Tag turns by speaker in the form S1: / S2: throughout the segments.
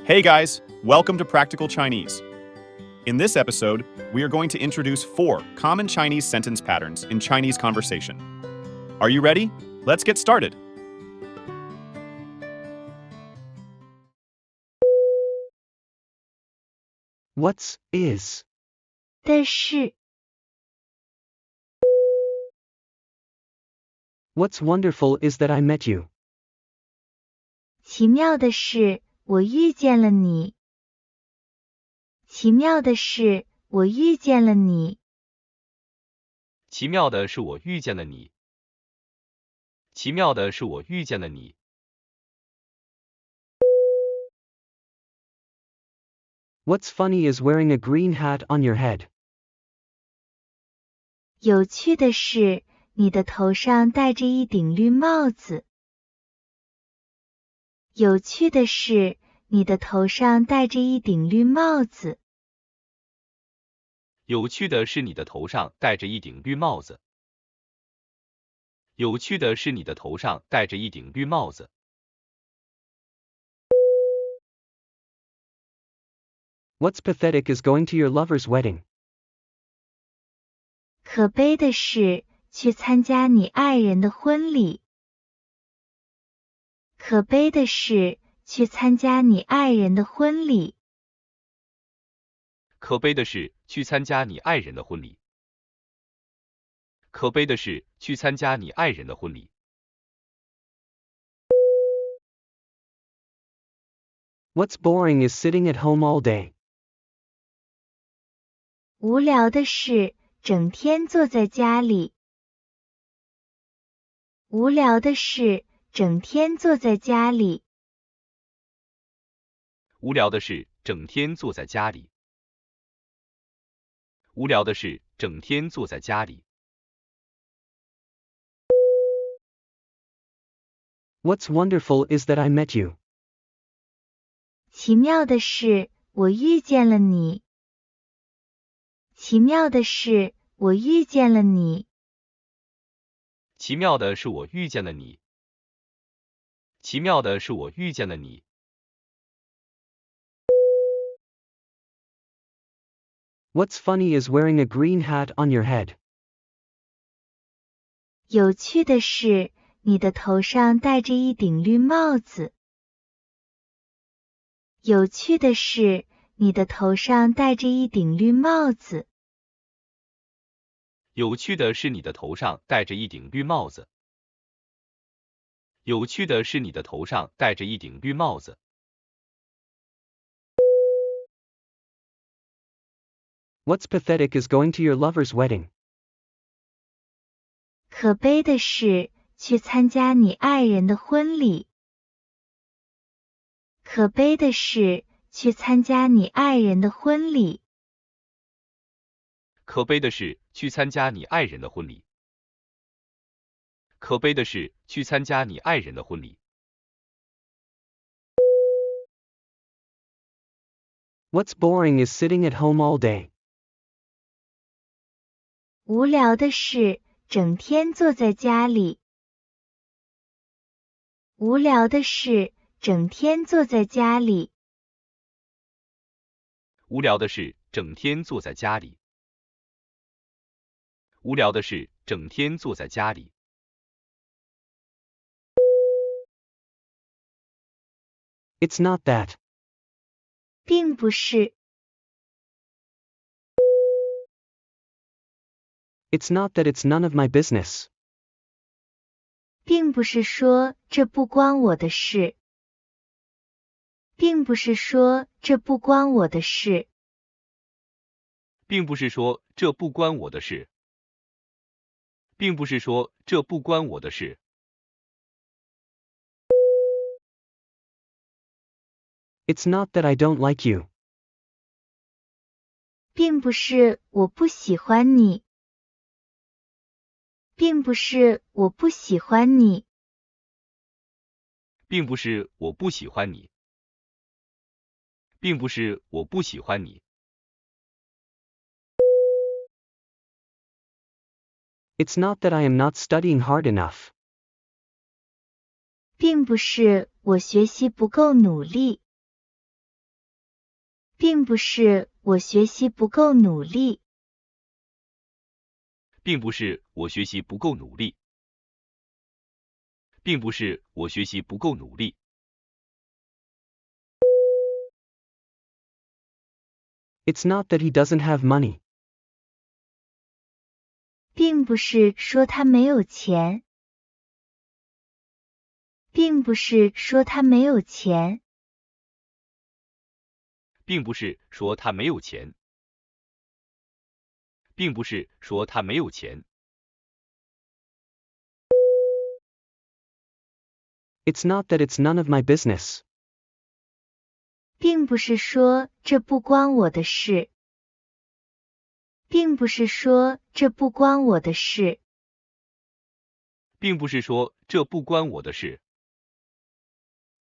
S1: Hey guys, welcome to Practical Chinese. In this episode, we are going to introduce 4 common Chinese sentence patterns in Chinese conversation. Are you ready? Let's get started.
S2: What's is?
S3: 的是，
S2: What's wonderful is that I met you.
S3: 奇妙的是，我遇见了你。奇妙的是，我遇见了你。
S4: 奇妙的是我遇见了你。奇妙的是我遇见了你。
S2: What's funny is wearing a green hat on your head.
S3: 有趣的是，你的头上戴着一顶绿帽子。有趣的是，你的头上戴着一顶绿帽子。
S4: 有趣的是你的头上戴着一顶绿帽子。有趣的是你的头上戴着一顶绿帽子。
S2: What's pathetic is going to your lover's wedding.
S3: 可悲的是，去参加你爱人的婚礼。可悲的是，去参加你爱人的婚礼。
S4: 可悲的是，去参加你爱人的婚礼。可悲的是，去参加你爱人的婚礼。
S2: What's boring is sitting at home all day.
S3: 无聊的是，整天坐在家里。无聊的是，整天坐在家里。
S4: 无聊的是，整天坐在家里。无聊的是，整天坐在家里。
S2: What's wonderful is that I met you.
S3: 奇妙的是，我遇见了你。奇妙的是，我遇见了你。
S4: 奇妙的是我遇见了你。奇妙的是我遇见了你。
S2: What's funny is wearing a green hat on your head.
S3: 有趣的是，你的头上戴着一顶绿帽子。有趣的是，你的头上戴着一顶绿帽子。
S4: 有趣的是你的头上戴着一顶绿帽子。有趣的是你的头上戴着一顶绿帽子。
S2: What's pathetic is going to your lover's wedding.
S3: 可悲的是，去参加你爱人的婚礼。可悲的是，去参加你爱人的婚礼。
S4: 可悲的是，去参加你爱人的婚礼。可悲的是，去参加你爱人的婚礼。
S2: What's boring is sitting at home all day.
S3: 无聊的是，整天坐在家里。无聊的是，整天坐在家里。
S4: 无聊的是，整天坐在家里。无聊的是，整天坐在家里。
S2: It's not that.
S3: 并不是。
S2: It's not that it's none of my business.
S3: 并不是说这不关我的事。并不是说这不关我的事。
S4: 并不是说这不关我的事。并不是说这不关我的事。
S2: It's not that I don't like you.
S3: 并不是我不喜欢你。并不是我不喜欢你。
S4: 并不是我不喜欢你。并不是我不喜欢你。
S2: It's not that I am not studying hard enough.
S3: 并不是我学习不够努力。并不是我学习不够努力，
S4: 并不是我学习不够努力，并不是我学习不够努力，
S2: It's not that he doesn't have money.
S3: 并不是说他没有钱，并不是说他没有钱，
S4: 并不是说他没有钱，并不是说他没有钱，
S2: It's not that it's none of my business.
S3: 并不是说这不关我的事，并不是说这不关我的事，
S4: 并不是说这不关我的事，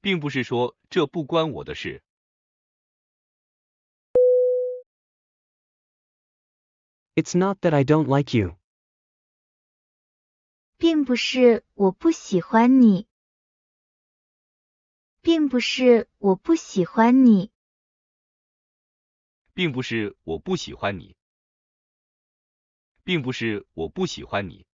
S4: 并不是说这不关我的事，
S2: It's not that I don't like you.
S3: 并不是我不喜欢你，并不是我不喜欢你，
S4: 并不是我不喜欢你，并不是我不喜欢你，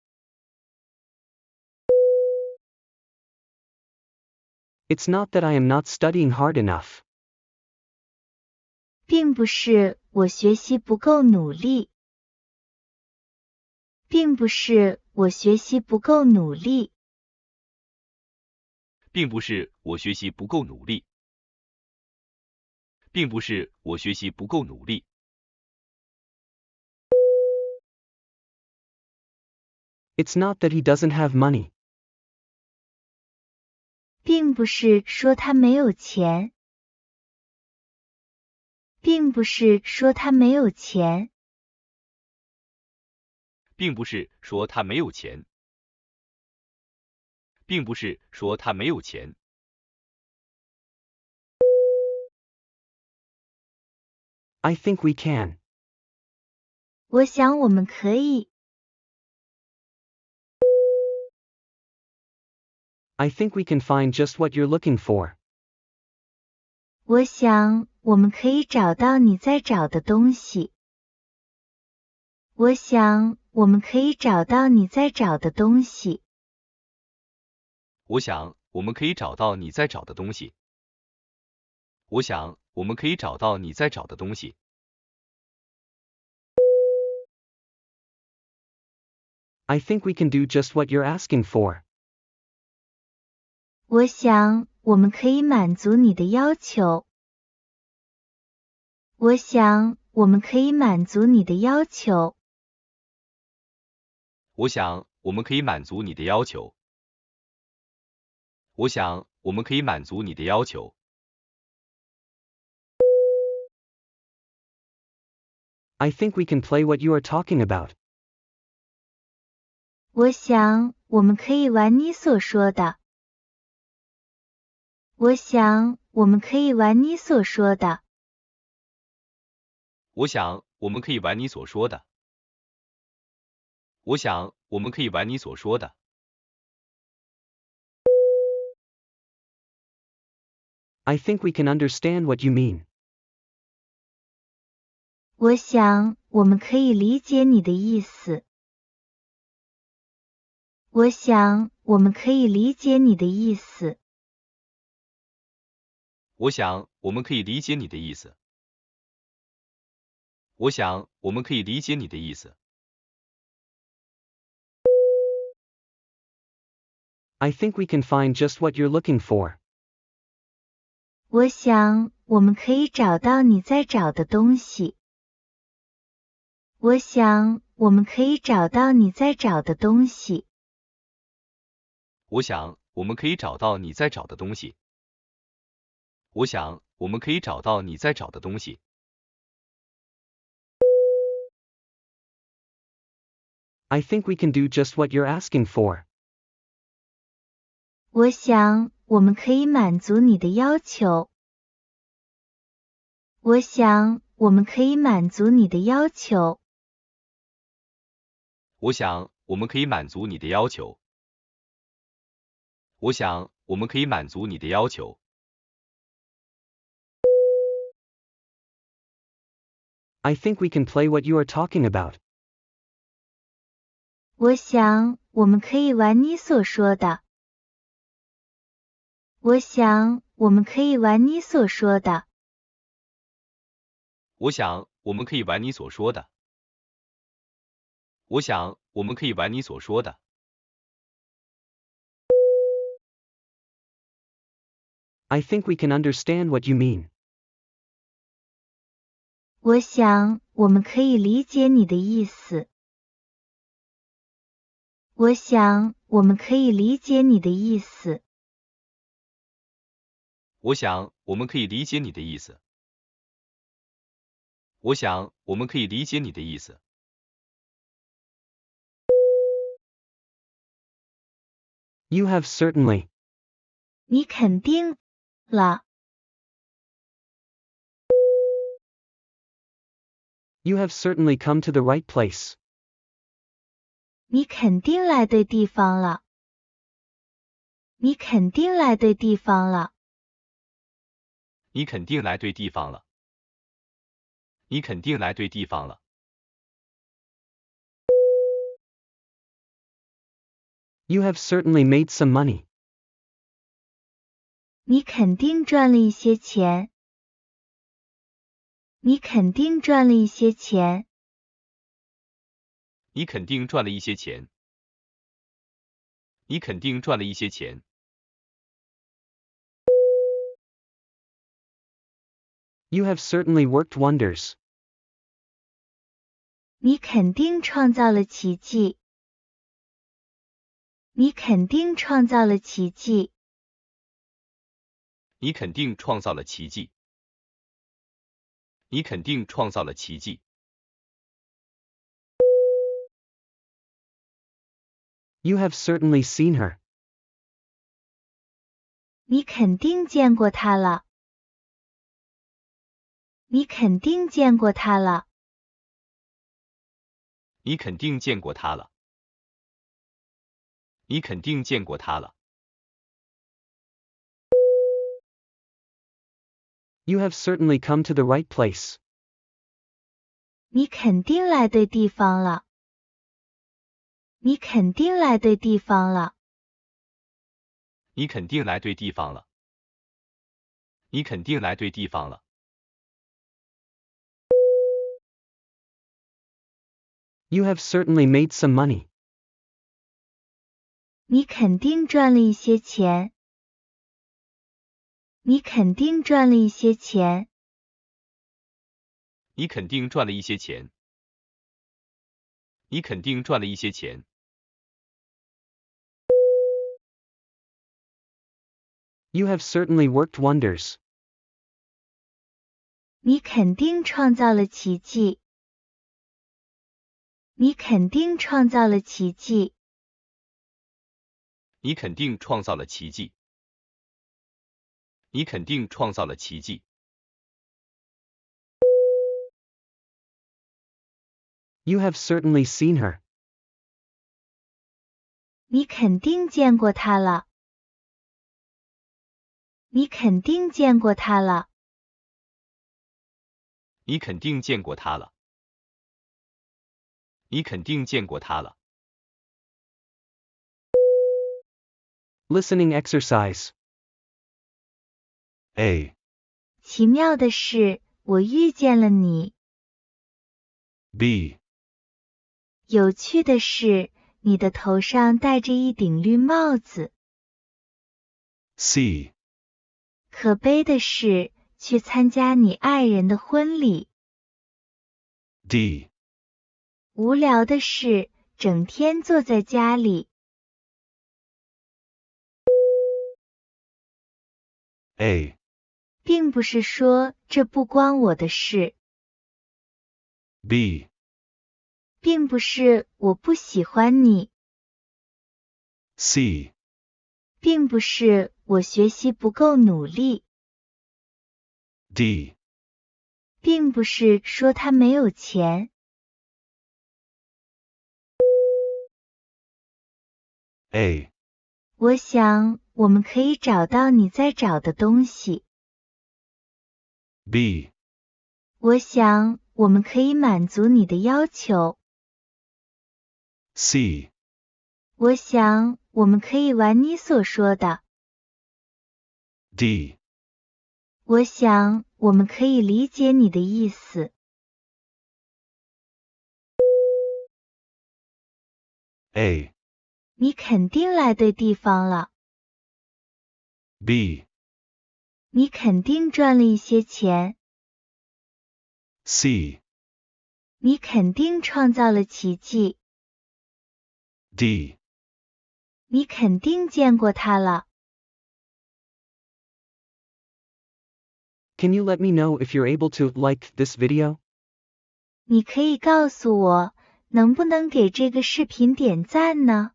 S2: It's not that I am not studying hard enough.
S3: 并不是我学习不够努力，并不是我学习不够努力，
S4: 并不是我学习不够努力，并不是我学习不够努力，
S2: It's not that he doesn't have money.
S3: 并不是说他没有钱，并不是说他没有钱，
S4: 并不是说他没有钱，并不是说他没有钱，
S2: I think we can.
S3: 我想我们可以，
S2: I think we can find just what you're looking for.
S3: 我想我们可以找到你在找的东西，我想我们可以找到你在找的东西，
S4: 我想我们可以找到你在找的东西，我想我们可以找到你在找的东西，
S2: I think we can do just what you're asking for.
S3: 我想我们可以满足你的要求，我想我们可以满足你的要求，
S4: 我想我们可以满足你的要求，我想我们可以满足你的要求，
S2: I think we can play what you are talking about.
S3: 我想我们可以玩你所说的，我想我们可以玩你所说的，
S4: 我想我们可以玩你所说的，我想我们可以玩你所说的，
S2: I think we can understand what you mean.
S3: 我想我们可以理解你的意思，我想我们可以理解你的意思，
S4: 我想我们可以理解你的意思，我想我们可以理解你的意思，
S2: I think we can find just what you're looking for.
S3: 我想我们可以找到你在找的东西，我想我们可以找到你在找的东西，
S4: 我想我们可以找到你在找的东西，我想我们可以找到你在找的东西，
S2: I think we can do just what you're asking for.
S3: 我想我们可以满足你的要求，我想我们可以满足你的要求，
S4: 我想我们可以满足你的要求，我想我们可以满足你的要求，
S2: I think we can play what you are talking about.
S3: 我想我们可以玩你所说的。我想我们可以玩你所说的。
S4: 我想我们可以玩你所说的。我想我们可以玩你所说的。
S2: I think we can understand what you mean.
S3: 我想我们可以理解你的意思。我想我们可以理解你的意思。
S4: 我想我们可以理解你的意思。我想我们可以理解你的意思。
S2: You have certainly.
S3: 你肯定了。
S2: You have certainly come to the right place.
S3: 你肯定来对地方了。你肯定来对地方了。
S4: 你肯定来对地方了。你肯定来对地方了。
S2: You have certainly made some money.
S3: 你肯定赚了一些钱。你肯定赚了一些钱。
S4: 你肯定赚了一些钱。你肯定赚了一些钱。
S2: You have certainly worked wonders.
S3: 你肯定创造了奇迹。你肯定创造了奇迹。
S4: 你肯定创造了奇迹。你肯定创造了奇迹。
S2: You have certainly seen her.
S3: 你肯定见过她了。你肯定见过她了。
S4: 你肯定见过他了。你肯定见过他了。
S2: You have certainly come to the right place.
S3: 你肯定来对地方了。你肯定来对地方了。
S4: 你肯定来对地方了。你肯定来对地方了。
S2: You have certainly made some money.
S3: 你肯定赚了一些钱。你肯定赚了一些钱。
S4: 你肯定赚了一些钱。你肯定赚了一些钱。
S2: You have certainly worked wonders.
S3: 你肯定创造了奇迹。你肯定创造了奇迹。
S4: 你肯定创造了奇迹。你肯定创造了奇迹。
S2: You have certainly seen her.
S3: 你肯定见过她了。你肯定见过她了。
S4: 你肯定见过他了。你肯定见过他了。
S2: Listening exercise. A.
S3: 奇妙的是，我遇见了你。
S2: B.
S3: 有趣的是，你的头上戴着一顶绿帽子。
S2: C.
S3: 可悲的是，去参加你爱人的婚礼。
S2: D.
S3: 无聊的是，整天坐在家里。
S2: A.
S3: 并不是说这不关我的事。
S2: B.
S3: 并不是我不喜欢你。
S2: C.
S3: 并不是我学习不够努力。
S2: D.
S3: 并不是说他没有钱。
S2: A.
S3: 我想我们可以找到你在找的东西。
S2: B.
S3: 我想我们可以满足你的要求。
S5: C.
S3: 我想，我们可以玩你所说的。
S5: D.
S3: 我想，我们可以理解你的意思。
S5: A.
S3: 你肯定来对地方了。
S5: B.
S3: 你肯定赚了一些钱。
S5: C.
S3: 你肯定创造了奇迹。
S5: D.
S3: 你肯定见过他了。
S2: Can you let me know if you're able to like this video?
S3: 你可以告诉我，能不能给这个视频点赞呢？